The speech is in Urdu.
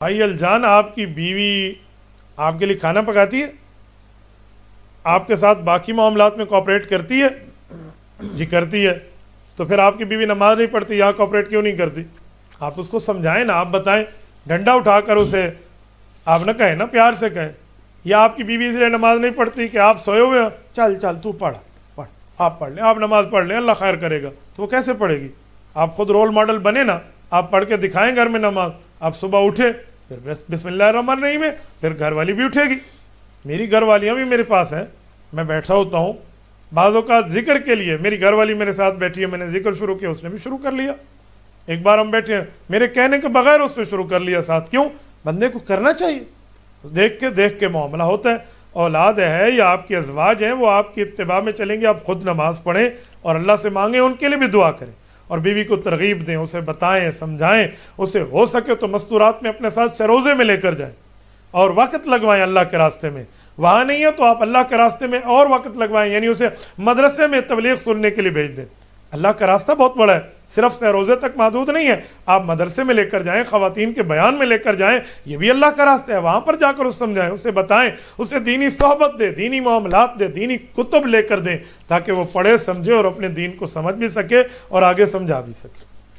بھائی الجان، آپ کی بیوی آپ کے لیے کھانا پکاتی ہے؟ آپ کے ساتھ باقی معاملات میں کوآپریٹ کرتی ہے؟ جی کرتی ہے۔ تو پھر آپ کی بیوی نماز نہیں پڑھتی، یہاں کوآپریٹ کیوں نہیں کرتی؟ آپ اس کو سمجھائیں نا، آپ بتائیں، ڈنڈا اٹھا کر اسے آپ نہ کہیں نا، پیار سے کہیں۔ یا آپ کی بیوی اس لیے نماز نہیں پڑھتی کہ آپ سوئے ہوئے ہیں، چل چل تو پڑھ، آپ پڑھ لیں، آپ نماز پڑھ لیں، اللہ خیر کرے گا۔ تو وہ کیسے پڑھے گی؟ آپ خود رول ماڈل بنے نا، آپ پڑھ کے دکھائیں گھر میں نماز۔ آپ صبح اٹھے پھر بسم اللہ الرحمن الرحیم میں، پھر گھر والی بھی اٹھے گی۔ میری گھر والیاں بھی میرے پاس ہیں، میں بیٹھا ہوتا ہوں، بعض اوقات ذکر کے لیے میری گھر والی میرے ساتھ بیٹھی ہے، میں نے ذکر شروع کیا، اس نے بھی شروع کر لیا۔ ایک بار ہم بیٹھے ہیں، میرے کہنے کے بغیر اس نے شروع کر لیا ساتھ۔ کیوں؟ بندے کو کرنا چاہیے، دیکھ کے معاملہ ہوتا ہے۔ اولاد ہے یا آپ کے ازواج ہیں، وہ آپ کی اتباع میں چلیں گے، آپ خود نماز پڑھیں اور اللہ سے مانگیں، ان کے لیے بھی دعا کریں، اور بیوی کو ترغیب دیں، اسے بتائیں، سمجھائیں، اسے ہو سکے تو مستورات میں اپنے ساتھ سروزے میں لے کر جائیں اور وقت لگوائیں اللہ کے راستے میں۔ وہاں نہیں ہے تو آپ اللہ کے راستے میں اور وقت لگوائیں، یعنی اسے مدرسے میں تبلیغ سننے کے لیے بھیج دیں۔ اللہ کا راستہ بہت بڑا ہے، صرف سے روزے تک محدود نہیں ہے، آپ مدرسے میں لے کر جائیں، خواتین کے بیان میں لے کر جائیں، یہ بھی اللہ کا راستہ ہے، وہاں پر جا کر اسے سمجھائیں، اسے بتائیں، اسے دینی صحبت دے، دینی معاملات دے، دینی کتب لے کر دیں، تاکہ وہ پڑھے سمجھے اور اپنے دین کو سمجھ بھی سکے اور آگے سمجھا بھی سکے۔